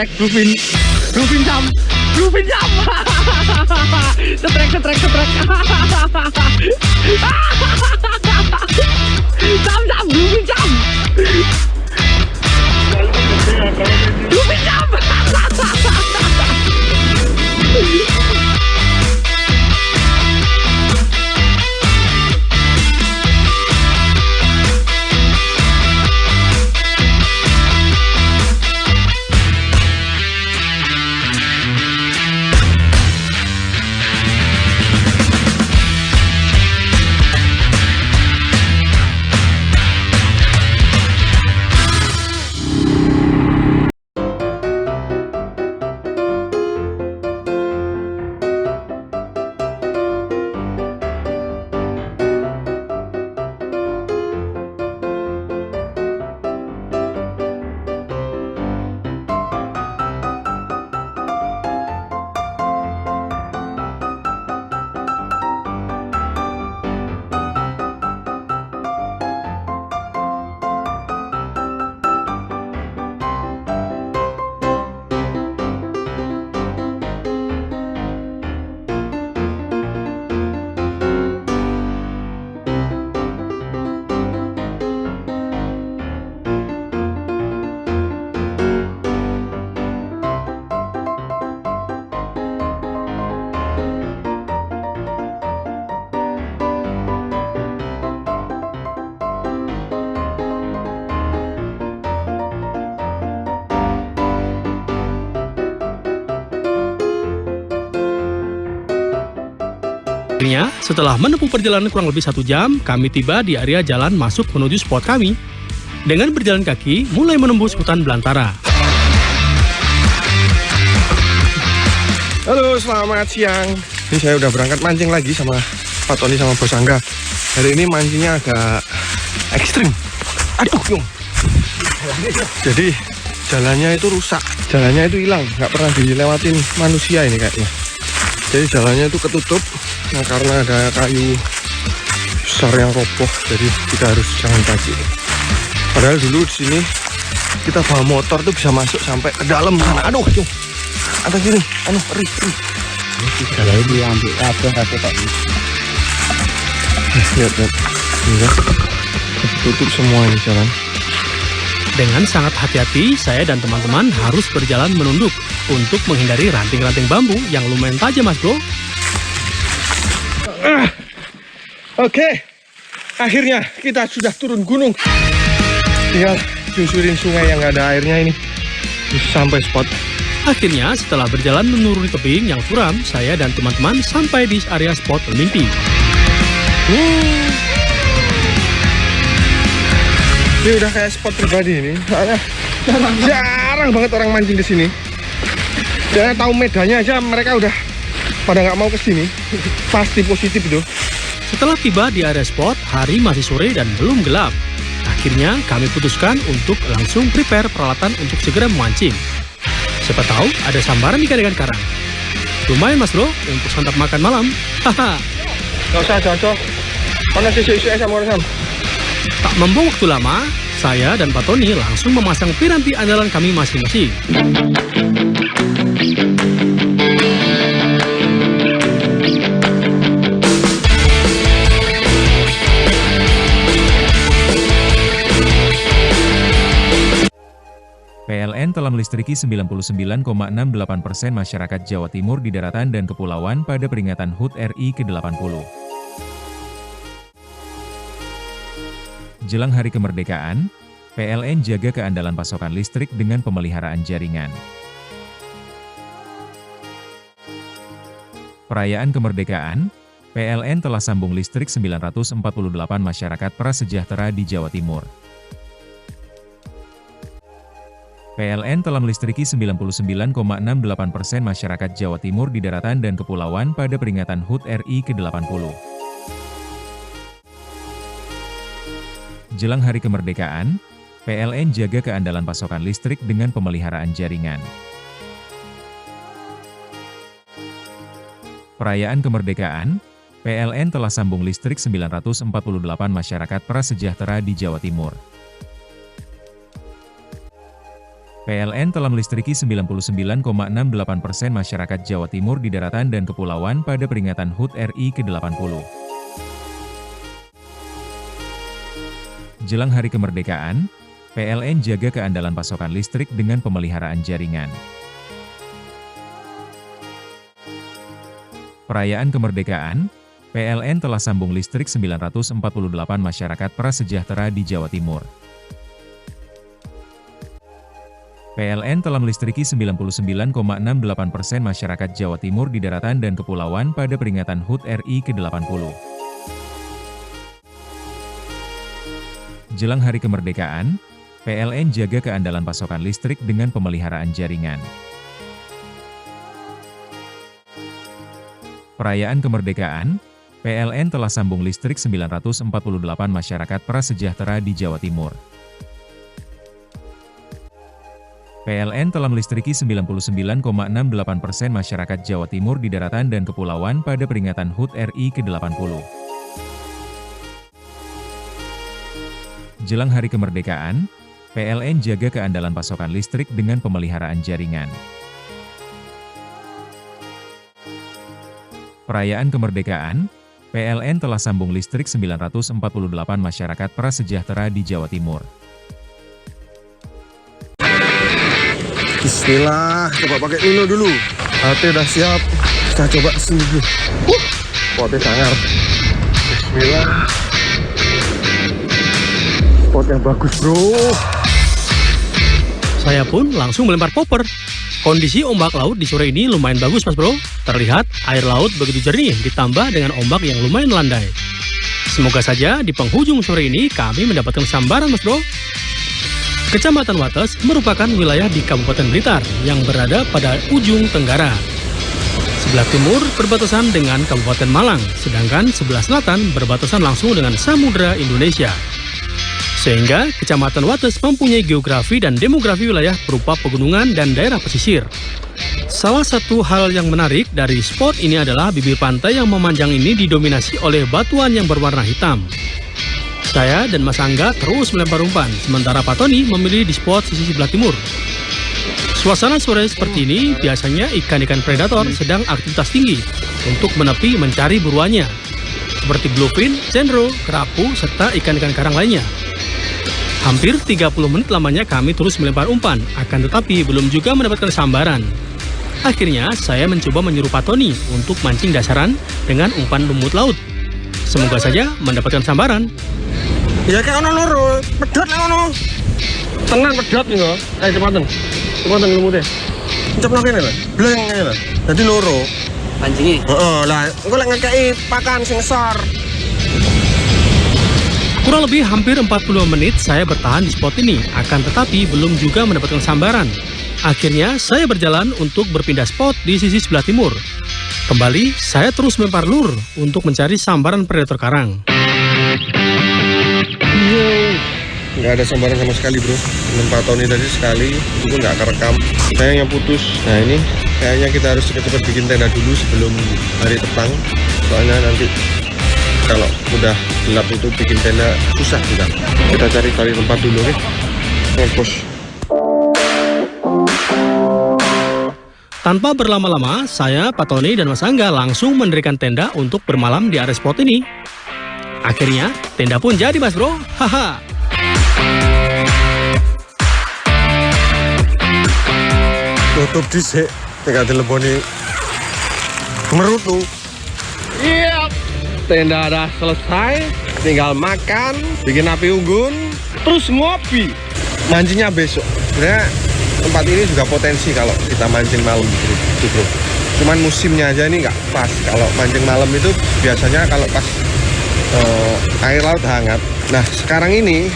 Rufin jam, setrek. Jam, Rufin jam. Akhirnya, setelah menempuh perjalanan kurang lebih 1 jam, kami tiba di area jalan masuk menuju spot kami. Dengan berjalan kaki, mulai menembus hutan belantara. Halo, selamat siang. Ini saya udah berangkat mancing lagi sama Pak Tony sama Bos Angga. Hari ini mancingnya agak ekstrim. Aduh, Yung. Jadi, jalannya itu rusak. Jalannya itu hilang. Nggak pernah dilewatin manusia ini kayaknya. Jadi jalannya itu ketutup. Nah, karena ada kayu besar yang roboh, jadi kita harus jalan kaki. Padahal dulu di sini kita bawa motor tuh bisa masuk sampai ke dalam sana. Aduh, Yung. Ada gini, ri. Kalau diambil apa Pak? Lihat. Iya. Tutup semua ini jalan. Dengan sangat hati-hati, saya dan teman-teman harus berjalan menunduk untuk menghindari ranting-ranting bambu yang lumayan tajam, Mas Bro. Oke, akhirnya kita sudah turun gunung. Tinggal nyusurin sungai yang nggak ada airnya ini sampai spot. Akhirnya, setelah berjalan menuruni tebing yang curam, saya dan teman-teman sampai di area spot bermimpi. Ini udah kayak spot pribadi ini. Soalnya jarang banget orang mancing ke sini. Dan tahu medannya aja mereka udah pada nggak mau ke sini. Pasti positif itu. Setelah tiba di area spot, hari masih sore dan belum gelap. Akhirnya kami putuskan untuk langsung prepare peralatan untuk segera memancing. Siapa tahu ada sambaran ikan dengan karang. Lumayan, Mas Bro, untuk santap makan malam. Haha. Gak usah cocok. Mana sisi-sisi sama orang. Tak membuang waktu lama, saya dan Pak Tony langsung memasang piranti andalan kami masing-masing. PLN telah melistriki 99,68% masyarakat Jawa Timur di daratan dan kepulauan pada peringatan HUT RI ke-80. Jelang Hari Kemerdekaan, PLN jaga keandalan pasokan listrik dengan pemeliharaan jaringan. Perayaan Kemerdekaan, PLN telah sambung listrik 948 masyarakat prasejahtera di Jawa Timur. PLN telah melistriki 99,68% masyarakat Jawa Timur di daratan dan kepulauan pada peringatan HUT RI ke-80. Jelang Hari Kemerdekaan, PLN jaga keandalan pasokan listrik dengan pemeliharaan jaringan. Perayaan Kemerdekaan, PLN telah sambung listrik 948 masyarakat prasejahtera di Jawa Timur. PLN telah melistriki 99,68% masyarakat Jawa Timur di daratan dan kepulauan pada peringatan HUT RI ke-80. Jelang Hari Kemerdekaan, PLN jaga keandalan pasokan listrik dengan pemeliharaan jaringan. Perayaan kemerdekaan, PLN telah sambung listrik 948 masyarakat prasejahtera di Jawa Timur. PLN telah melistriki 99,68% masyarakat Jawa Timur di daratan dan kepulauan pada peringatan HUT RI ke-80. Jelang Hari Kemerdekaan, PLN jaga keandalan pasokan listrik dengan pemeliharaan jaringan. Perayaan kemerdekaan, PLN telah sambung listrik 948 masyarakat prasejahtera di Jawa Timur. PLN telah melistriki 99,68% masyarakat Jawa Timur di daratan dan kepulauan pada peringatan HUT RI ke-80. Jelang Hari Kemerdekaan, PLN jaga keandalan pasokan listrik dengan pemeliharaan jaringan. Perayaan kemerdekaan, PLN telah sambung listrik 948 masyarakat prasejahtera di Jawa Timur. Bismillah, coba pakai Nino dulu. Hati udah siap, kita coba sini dulu. Spotnya sangar. Bismillah. Spotnya bagus bro. Saya pun langsung melempar popper. Kondisi ombak laut di sore ini lumayan bagus mas bro. Terlihat air laut begitu jernih ditambah dengan ombak yang lumayan landai. Semoga saja di penghujung sore ini kami mendapatkan sambaran mas bro. Kecamatan Wates merupakan wilayah di Kabupaten Blitar yang berada pada ujung tenggara. Sebelah timur berbatasan dengan Kabupaten Malang, sedangkan sebelah selatan berbatasan langsung dengan Samudra Indonesia. Sehingga Kecamatan Wates mempunyai geografi dan demografi wilayah berupa pegunungan dan daerah pesisir. Salah satu hal yang menarik dari spot ini adalah bibir pantai yang memanjang ini didominasi oleh batuan yang berwarna hitam. Saya dan Mas Angga terus melempar umpan, sementara Pak Tony memilih di spot sisi sebelah timur. Suasana sore seperti ini biasanya ikan-ikan predator sedang aktivitas tinggi untuk menepi mencari buruannya, seperti bluefin, cendro, kerapu, serta ikan-ikan karang lainnya. Hampir 30 menit lamanya kami terus melempar umpan, akan tetapi belum juga mendapatkan sambaran. Akhirnya saya mencoba menyuruh Pak Tony untuk mancing dasaran dengan umpan lumut laut. Semoga saja mendapatkan sambaran. Ya kayak ono loro, pedot lah ono. Tenang pedot nih loh. Ayo cepatan. Cepatan lumutnya. Cepet kene lho. Bleng ngene lho. Dadi loro. Pancingi. Heeh, lah engko lek ngekeki pakan sing sor. Kurang lebih hampir 40 menit saya bertahan di spot ini, akan tetapi belum juga mendapatkan sambaran. Akhirnya saya berjalan untuk berpindah spot di sisi sebelah timur. Kembali, saya terus melempar lur untuk mencari sambaran predator karang. Nggak ada sambaran sama sekali bro. Pak Tony tadi sekali, itu nggak kerekam. Sayangnya putus. Nah ini kayaknya kita harus cepet-cepet bikin tenda dulu sebelum hari terbang. Soalnya nanti kalau udah gelap itu bikin tenda susah juga. Kita cari tempat dulu oke. Ngepos. Tanpa berlama-lama, saya, Pak Tony, dan Mas Angga langsung mendirikan tenda untuk bermalam di area spot ini. Akhirnya, tenda pun jadi mas bro. Haha. Tutup disik, tinggal teleponi Merutu. Iya, tenda udah selesai, tinggal makan, bikin api unggun, terus ngopi. Mancingnya besok. Sebenarnya tempat ini juga potensi kalau kita mancing malam gitu bro. Cuman musimnya aja ini nggak pas. Kalau mancing malam itu biasanya kalau pas air laut hangat. Nah sekarang ini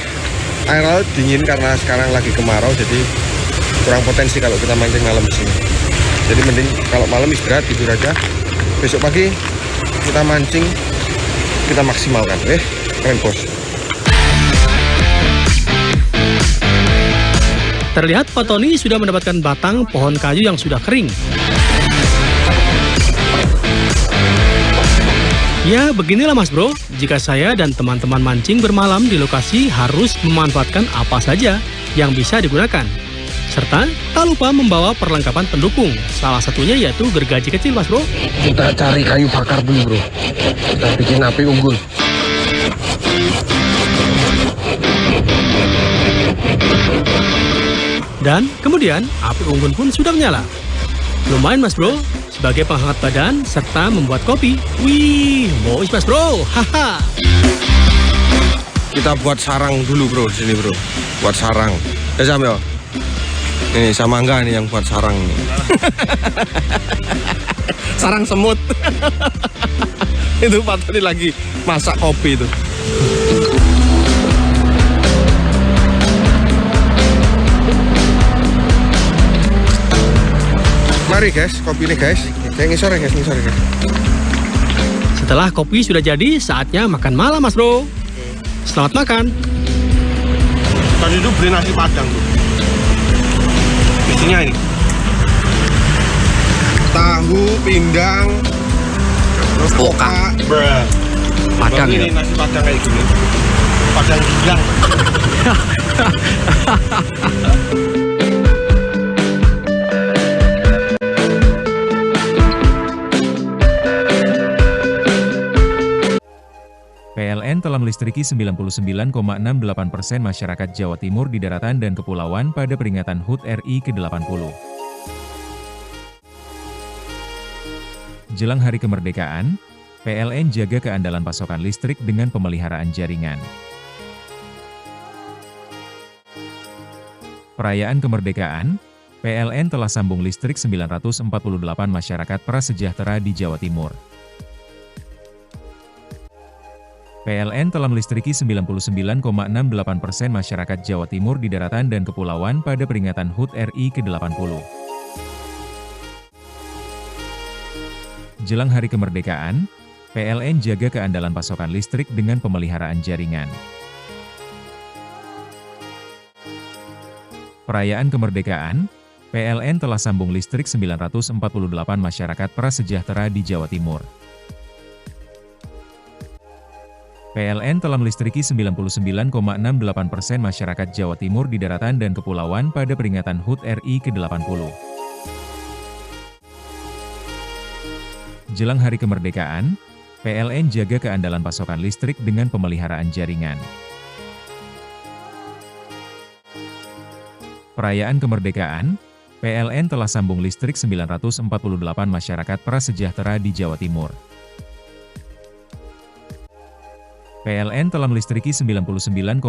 air laut dingin karena sekarang lagi kemarau, jadi kurang potensi kalau kita mancing malam di sini. Jadi mending kalau malam istirahat tidur aja. Besok pagi kita mancing, kita maksimalkan. Keren bos. Terlihat Pak Tony sudah mendapatkan batang pohon kayu yang sudah kering. Ya beginilah mas bro, jika saya dan teman-teman mancing bermalam di lokasi harus memanfaatkan apa saja yang bisa digunakan. Serta tak lupa membawa perlengkapan pendukung, salah satunya yaitu gergaji kecil, Mas Bro. Kita cari kayu bakar dulu, Bro. Kita bikin api unggun. Dan kemudian api unggun pun sudah menyala. Lumayan, Mas Bro, sebagai penghangat badan serta membuat kopi. Wih, bois, Mas Bro. Haha. Kita buat sarang dulu, Bro, di sini, Bro. Buat sarang. Ya, Sam, ya. Ini sama enggak nih yang buat sarang nih. Sarang semut. Itu Pak Tony lagi masak kopi itu. Mari guys, kopi ini guys. Kayak ngisor ya guys, ngisor ya guys. Setelah kopi sudah jadi, saatnya makan malam, Mas Bro. Selamat makan. Tadi itu beli nasi padang tuh. Isinya ini tahu, pindang, terus pokak, Padang ini ya. nasi padang kayak gini. Padang gilang. PLN telah melistriki 99,68% masyarakat Jawa Timur di daratan dan kepulauan pada peringatan HUT RI ke-80. Jelang Hari Kemerdekaan, PLN jaga keandalan pasokan listrik dengan pemeliharaan jaringan. Perayaan kemerdekaan, PLN telah sambung listrik 948 masyarakat prasejahtera di Jawa Timur. PLN telah melistriki 99,68% masyarakat Jawa Timur di daratan dan kepulauan pada peringatan HUT RI ke-80. Jelang Hari Kemerdekaan, PLN jaga keandalan pasokan listrik dengan pemeliharaan jaringan. Perayaan kemerdekaan, PLN telah sambung listrik 948 masyarakat prasejahtera di Jawa Timur. PLN telah melistriki 99,68% masyarakat Jawa Timur di daratan dan kepulauan pada peringatan HUT RI ke-80. Jelang Hari Kemerdekaan, PLN jaga keandalan pasokan listrik dengan pemeliharaan jaringan. Perayaan kemerdekaan, PLN telah sambung listrik 948 masyarakat prasejahtera di Jawa Timur. PLN telah melistriki 99,68%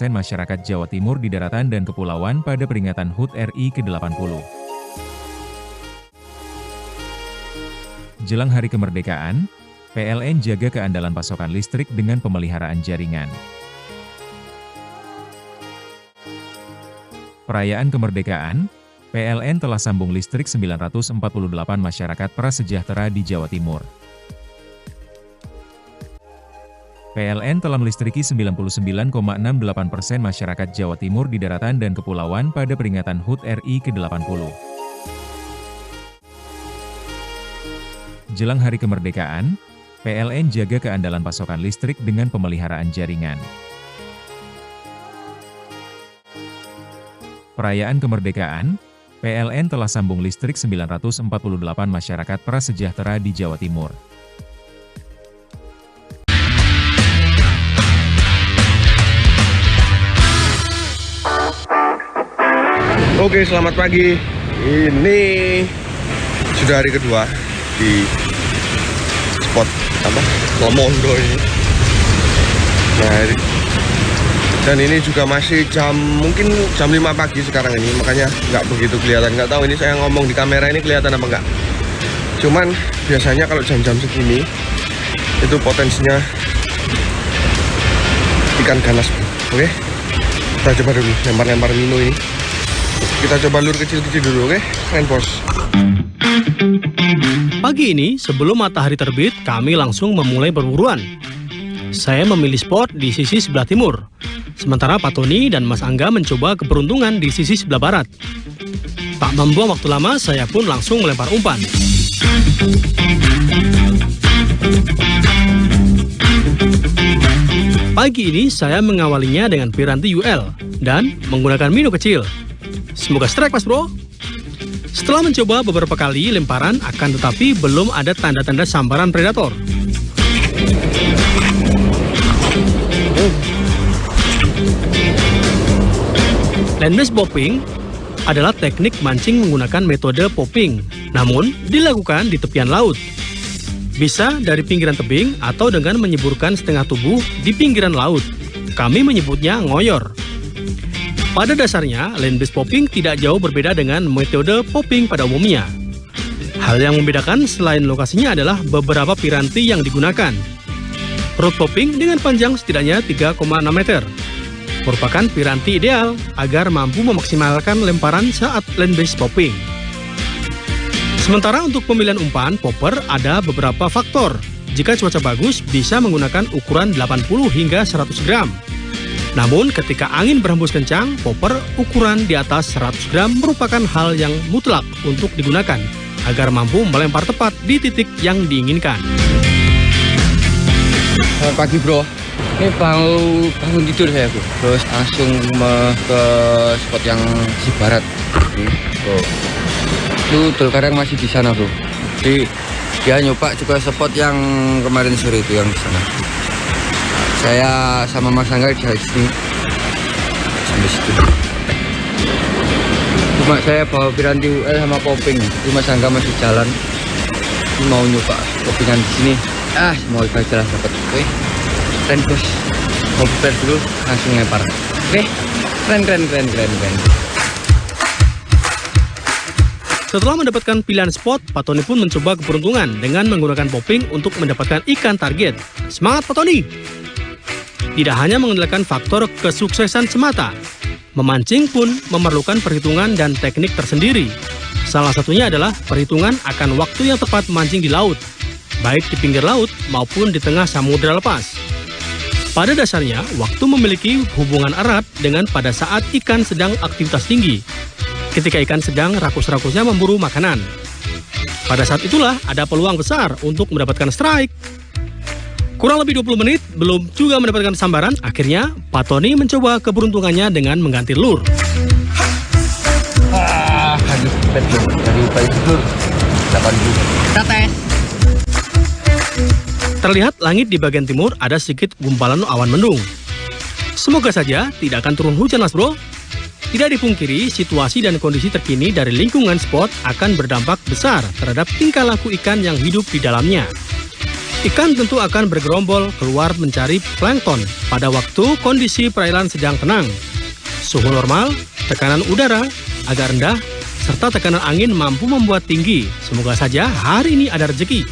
masyarakat Jawa Timur di daratan dan kepulauan pada peringatan HUT RI ke-80. Jelang Hari Kemerdekaan, PLN jaga keandalan pasokan listrik dengan pemeliharaan jaringan. Perayaan kemerdekaan, PLN telah sambung listrik 948 masyarakat prasejahtera di Jawa Timur. PLN telah melistriki 99,68% masyarakat Jawa Timur di daratan dan kepulauan pada peringatan HUT RI ke-80. Jelang Hari Kemerdekaan, PLN jaga keandalan pasokan listrik dengan pemeliharaan jaringan. Perayaan kemerdekaan, PLN telah sambung listrik 948 masyarakat prasejahtera di Jawa Timur. Oke, selamat pagi. Ini sudah hari kedua di spot apa? Lomondo ini. Nah, dan ini juga masih mungkin jam 5 pagi sekarang ini, makanya nggak begitu kelihatan. Nggak tahu ini saya ngomong di kamera ini kelihatan apa enggak. Cuman biasanya kalau jam-jam segini itu potensinya ikan ganas. Oke, kita coba dulu lempar-lempar Mino ini. Kita coba lur kecil-kecil dulu, oke? Keren, bos. Pagi ini, sebelum matahari terbit, kami langsung memulai perburuan. Saya memilih spot di sisi sebelah timur, sementara Pak Tony dan Mas Angga mencoba keberuntungan di sisi sebelah barat. Tak membuang waktu lama, saya pun langsung melempar umpan. Pagi ini, saya mengawalinya dengan piranti UL dan menggunakan Mino kecil. Semoga strike Mas Bro. Setelah mencoba beberapa kali lemparan, akan tetapi belum ada tanda-tanda sambaran predator. Land-based popping adalah teknik mancing menggunakan metode popping, namun dilakukan di tepian laut. Bisa dari pinggiran tebing atau dengan menyeburkan setengah tubuh di pinggiran laut. Kami menyebutnya ngoyor. Pada dasarnya, land-based popping tidak jauh berbeda dengan metode popping pada umumnya. Hal yang membedakan selain lokasinya adalah beberapa piranti yang digunakan. Rod popping dengan panjang setidaknya 3,6 meter merupakan piranti ideal agar mampu memaksimalkan lemparan saat land-based popping. Sementara untuk pemilihan umpan popper ada beberapa faktor. Jika cuaca bagus, bisa menggunakan ukuran 80 hingga 100 gram. Namun ketika angin berhembus kencang, popper ukuran di atas 100 gram merupakan hal yang mutlak untuk digunakan agar mampu melempar tepat di titik yang diinginkan. Selamat pagi bro, ini bangun tidur saya bro, terus langsung ke spot yang di barat. Itu Dolkareng masih di sana bro, jadi dia nyoba juga spot yang kemarin sore itu yang di sana. Saya sama Mas Angga di sini sampai situ. Cuma saya bawa piranti UL sama popping. Jadi Mas Angga masih jalan. Ini mau nyoba poppingan di sini. Semoga jelas dapat. Oke. Keren bos. Mau prepare dulu langsung lempar. Oke. Keren. Setelah mendapatkan pilihan spot, Pak Tony pun mencoba keberuntungan dengan menggunakan popping untuk mendapatkan ikan target. Semangat Pak Tony! Tidak hanya mengandalkan faktor kesuksesan semata, memancing pun memerlukan perhitungan dan teknik tersendiri. Salah satunya adalah perhitungan akan waktu yang tepat memancing di laut, baik di pinggir laut maupun di tengah samudera lepas. Pada dasarnya, waktu memiliki hubungan erat dengan pada saat ikan sedang aktivitas tinggi, ketika ikan sedang rakus-rakusnya memburu makanan. Pada saat itulah ada peluang besar untuk mendapatkan strike. Kurang lebih 20 menit, belum juga mendapatkan sambaran, akhirnya Pak Tony mencoba keberuntungannya dengan mengganti lure. Lagi pet bro, dari upaya tidur 8 Terlihat langit di bagian timur ada sedikit gumpalan awan mendung. Semoga saja tidak akan turun hujan Mas Bro. Tidak dipungkiri, situasi dan kondisi terkini dari lingkungan spot akan berdampak besar terhadap tingkah laku ikan yang hidup di dalamnya. Ikan tentu akan bergerombol keluar mencari plankton pada waktu kondisi perairan sedang tenang. Suhu normal, tekanan udara agak rendah, serta tekanan angin mampu membuat tinggi. Semoga saja hari ini ada rezeki.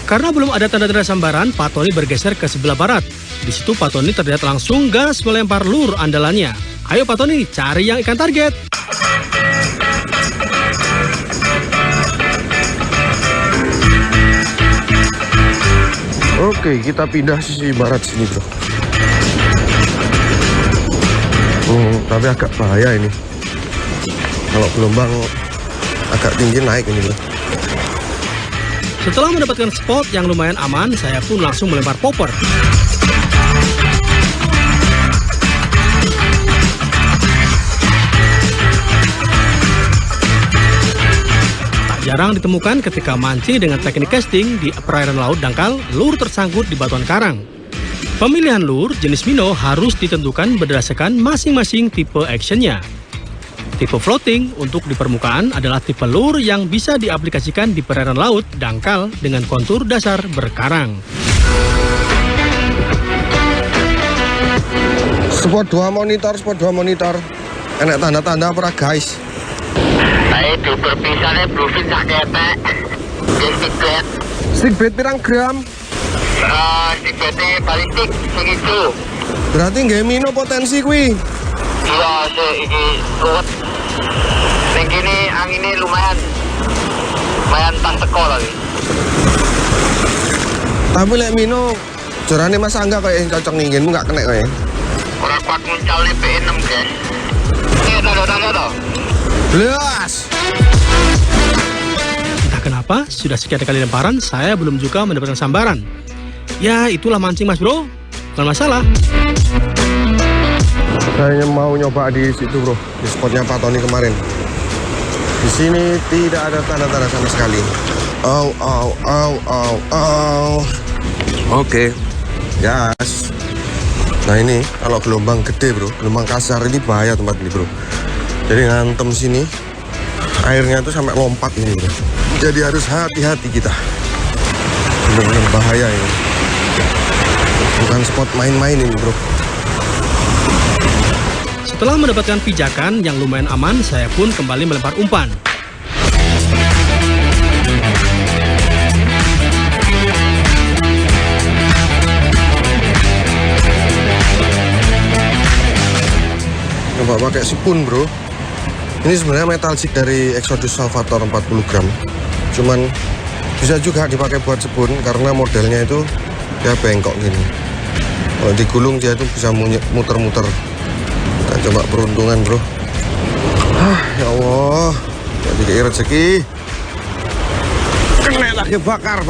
Karena belum ada tanda-tanda sambaran, Pak Tony bergeser ke sebelah barat. Di situ Pak Tony terlihat langsung gas melempar lure andalannya. Ayo Pak Tony, cari yang ikan target. Oke, kita pindah sisi barat sini bro. Tapi agak bahaya ini. Kalau gelombang agak tinggi naik ini bro. Setelah mendapatkan spot yang lumayan aman, saya pun langsung melempar popper. Jarang ditemukan ketika mancing dengan teknik casting di perairan laut dangkal, lure tersangkut di batuan karang. Pemilihan lure jenis minnow harus ditentukan berdasarkan masing-masing tipe actionnya. Tipe floating untuk di permukaan adalah tipe lure yang bisa diaplikasikan di perairan laut dangkal dengan kontur dasar berkarang. Spot 2 monitor. Enak tanda-tanda apa guys? Itu berpisahnya bluefin sak ketek. Stickbait. Stickbait pirang gram? Stickbaitnya paling tik segitu. Berarti nggak mino potensi kuwi. Iya, ini kuat. Yang gini anginnya lumayan tak teko lagi. Tapi lek mino jorane Mas Angga kayak yang cocok nginginmu nggak kena kayak. Orang kuat muncul di P6 guys. Ini tanda-tanda. Belas. Entah kenapa, sudah sekian kali lemparan, saya belum juga mendapatkan sambaran. Ya, itulah mancing Mas Bro. bukan masalah. Saya mau nyoba di situ bro, di spotnya Pak Tony kemarin. Di sini tidak ada tanda-tanda sama sekali. Oke, gas. Nah ini kalau gelombang gede bro, gelombang kasar ini bahaya tempat ini bro. Jadi ngantem sini, airnya tuh sampai lompat ini bro. Jadi harus hati-hati kita. Benar-benar bahaya ini. Bukan spot main-main ini bro. Setelah mendapatkan pijakan yang lumayan aman, saya pun kembali melempar umpan. Coba pakai sipun bro. Ini sebenarnya metal jig dari Exodus Salvator 40 gram. Cuman bisa juga dipakai buat sipun karena modelnya itu dia bengkok gini. Kalau digulung dia itu bisa muter-muter. Kita coba peruntungan bro. Ya Allah, jadi rezeki. Kena lagi bakar.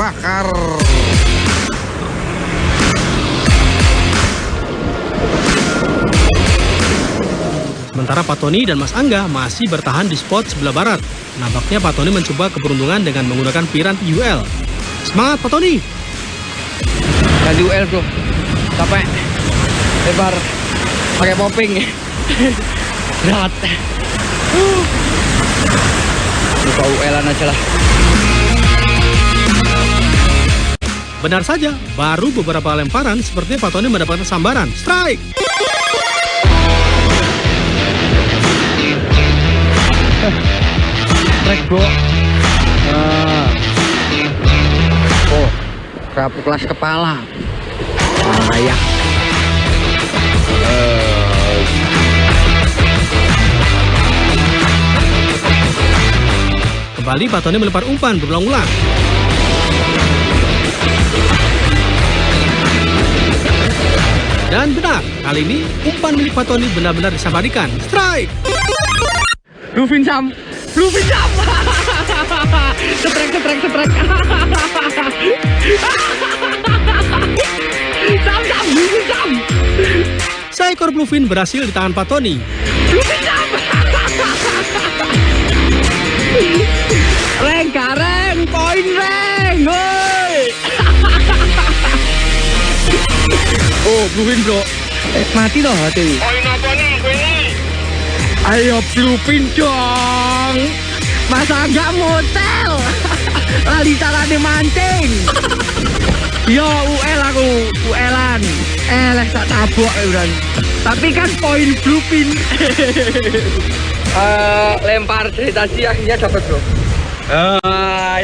Sementara Pak Tony dan Mas Angga masih bertahan di spot sebelah barat. Nampaknya Pak Tony mencoba keberuntungan dengan menggunakan piranti UL. Semangat Pak Tony! Ganti UL bro, capek, lebar, pakai popping, berat. Buka UL-an aja lah. Benar saja, baru beberapa lemparan sepertinya Pak Tony mendapatkan sambaran. Strike! Strike bro. Oh, kerapu kelas kepala. Ya. Kembali Pak Tony melempar umpan berulang-ulang. Dan benar, kali ini umpan milik Pak Tony benar-benar disampaikan. Strike! Rufin Sam. Setrek. Sam, Rufin Sam. Seekor bluefin berhasil di tangan Pak Tony. Rufin Sam. Reng, poin reng. Woi. Oh, bluefin bro. Mati toh hati. Poin apa nih gue ini? Ayo bluefin dong. Masa nggak motel? Lali carane mancing. Yo UL aku, UL-an. Leh tak tabok udah. Tapi kan poin bluefin. Lempar dari tadi akhirnya dapat bro.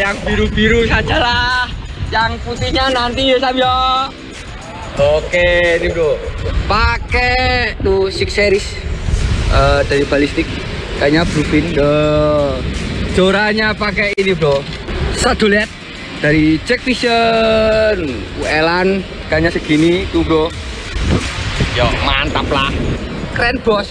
Yang biru-biru sajalah. Yang putihnya nanti ya Sam yo. Oke, ini bro. Pakai tuh 6 series dari balistik. Kayaknya bluefin. Joranya pakai ini bro. Satu LED dari Jack Vision. UL-an kayaknya segini tuh bro. Yo, mantap lah. Keren bos.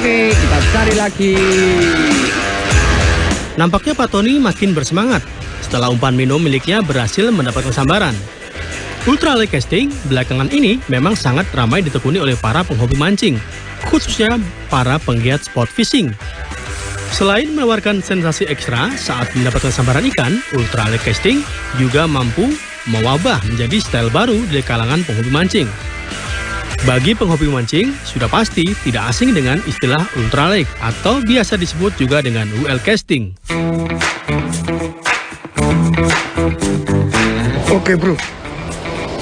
Oke, kita cari lagi. Nampaknya Pak Tony makin bersemangat setelah umpan minum miliknya berhasil mendapatkan sambaran. Ultralight casting belakangan ini memang sangat ramai ditekuni oleh para penghobi mancing, khususnya para penggiat sport fishing. Selain menawarkan sensasi ekstra saat mendapatkan sambaran ikan, ultralight casting juga mampu mewabah menjadi style baru di kalangan penghobi mancing. Bagi penghobi mancing, sudah pasti tidak asing dengan istilah ultralight atau biasa disebut juga dengan UL casting. Oke bro,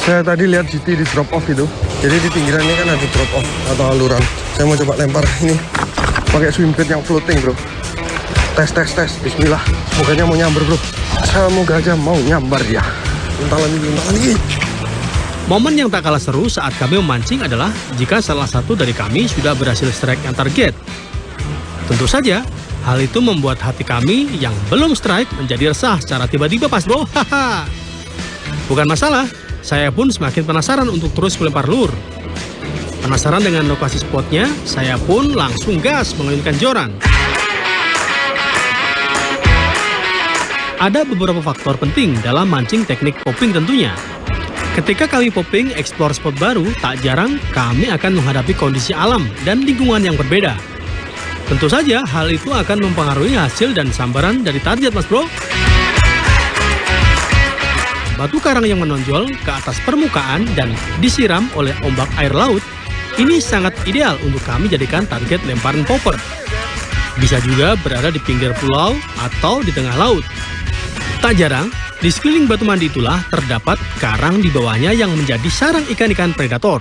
saya tadi lihat GT di drop off itu. Jadi di pinggiran ini kan ada drop off atau aluran. Saya mau coba lempar ini pakai swim bait yang floating bro. Tes. Bismillah. Semoga mau nyamber bro. Semoga aja mau nyamber ya. untalan ini. Momen yang tak kalah seru saat kami memancing adalah jika salah satu dari kami sudah berhasil strike yang target. Tentu saja, hal itu membuat hati kami yang belum strike menjadi resah secara tiba-tiba, Mas Bro. Haha. Bukan masalah, saya pun semakin penasaran untuk terus melempar lur. Penasaran dengan lokasi spotnya, saya pun langsung gas mengayunkan joran. Ada beberapa faktor penting dalam mancing teknik popping tentunya. Ketika kami popping explore spot baru, tak jarang kami akan menghadapi kondisi alam dan lingkungan yang berbeda. Tentu saja hal itu akan mempengaruhi hasil dan sambaran dari target, Mas Bro. Batu karang yang menonjol ke atas permukaan dan disiram oleh ombak air laut, ini sangat ideal untuk kami jadikan target lemparan popper. Bisa juga berada di pinggir pulau atau di tengah laut. Tak jarang, di sekeliling batu mandi itulah terdapat karang di bawahnya yang menjadi sarang ikan-ikan predator.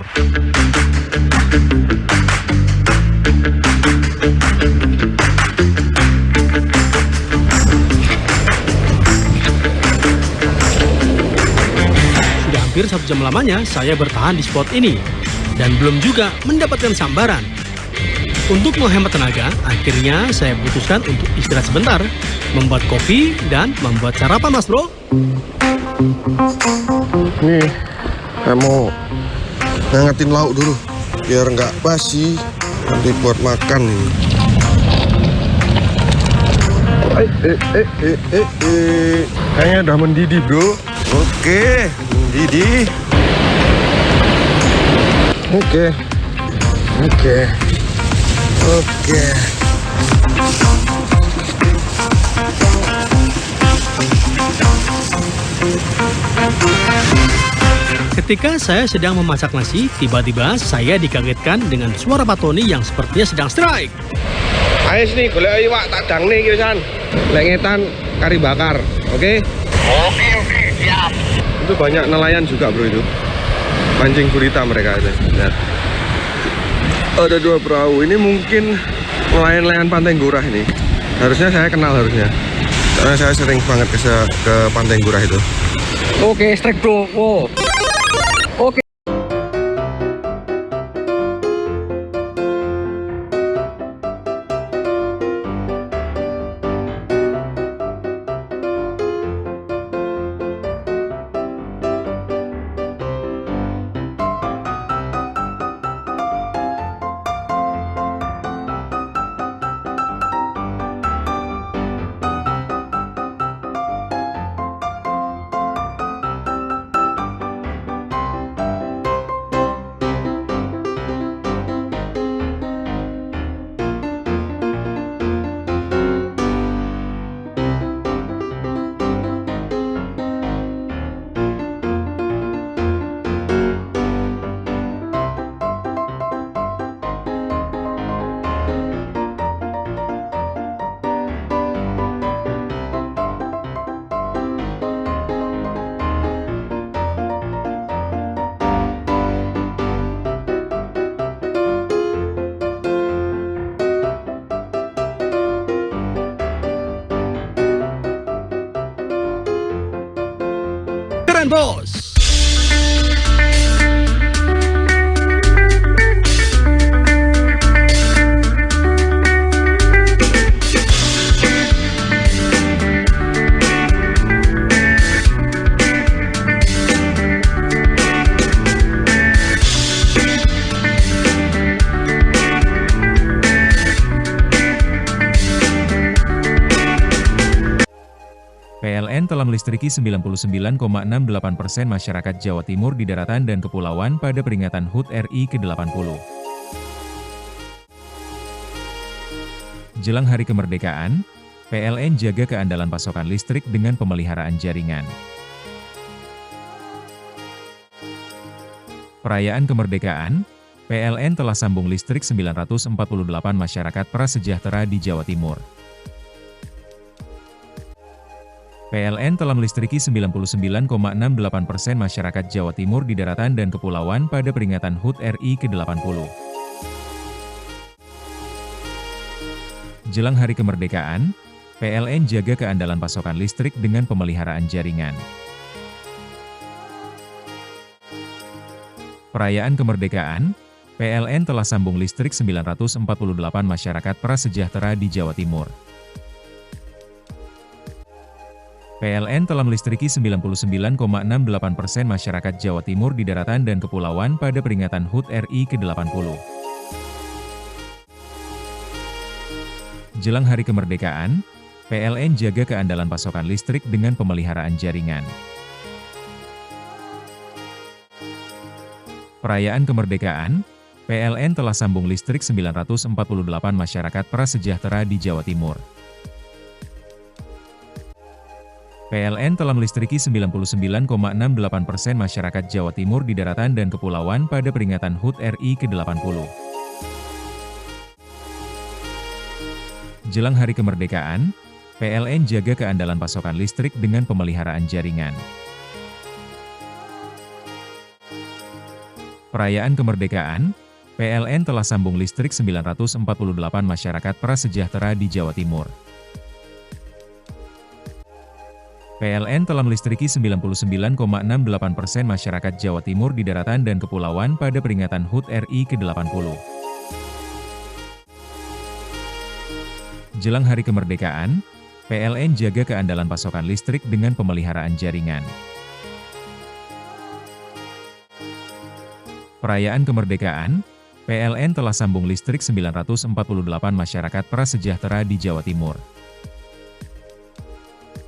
Sudah hampir 1 jam lamanya saya bertahan di spot ini dan belum juga mendapatkan sambaran. Untuk menghemat tenaga, akhirnya saya putuskan untuk istirahat sebentar, membuat kopi, dan membuat sarapan, Mas Bro. Nih, saya mau ngangetin lauk dulu, biar nggak basi, nanti buat makan. Kayaknya udah mendidih, bro. Oke, mendidih. Oke. Ketika saya sedang memasak nasi, tiba-tiba saya dikagetkan dengan suara Pak Tony yang sepertinya sedang strike. Ayo sini, golek iwak tak dang nih, Kisan. Lengetan kari bakar, oke? Oke, siap. Itu banyak nelayan juga, bro, itu. Mancing gurita mereka itu. Lihat. Ada 2 perahu, ini mungkin nelayan-nelayan Pantai Ngurah ini. Harusnya saya kenal harusnya. Karena saya sering banget ke Pantai Ngurah itu. Oke, strike bro. Wow. Oke. Keren, Bos! PLN telah melistriki 99,68% masyarakat Jawa Timur di daratan dan kepulauan pada peringatan HUT RI ke-80. Jelang Hari Kemerdekaan, PLN jaga keandalan pasokan listrik dengan pemeliharaan jaringan. Perayaan kemerdekaan, PLN telah sambung listrik 948 masyarakat prasejahtera di Jawa Timur. PLN telah melistriki 99,68% masyarakat Jawa Timur di daratan dan kepulauan pada peringatan HUT RI ke-80. Jelang Hari Kemerdekaan, PLN jaga keandalan pasokan listrik dengan pemeliharaan jaringan. Perayaan kemerdekaan, PLN telah sambung listrik 948 masyarakat prasejahtera di Jawa Timur. PLN telah melistriki 99,68% masyarakat Jawa Timur di daratan dan kepulauan pada peringatan HUT RI ke-80. Jelang hari kemerdekaan, PLN jaga keandalan pasokan listrik dengan pemeliharaan jaringan. Perayaan kemerdekaan, PLN telah sambung listrik 948 masyarakat prasejahtera di Jawa Timur. PLN telah melistriki 99,68% masyarakat Jawa Timur di daratan dan kepulauan pada peringatan HUT RI ke-80. Jelang hari kemerdekaan, PLN jaga keandalan pasokan listrik dengan pemeliharaan jaringan. Perayaan kemerdekaan, PLN telah sambung listrik 948 masyarakat prasejahtera di Jawa Timur. PLN telah melistriki 99,68% masyarakat Jawa Timur di daratan dan kepulauan pada peringatan HUT RI ke-80. Jelang hari kemerdekaan, PLN jaga keandalan pasokan listrik dengan pemeliharaan jaringan. Perayaan kemerdekaan, PLN telah sambung listrik 948 masyarakat prasejahtera di Jawa Timur.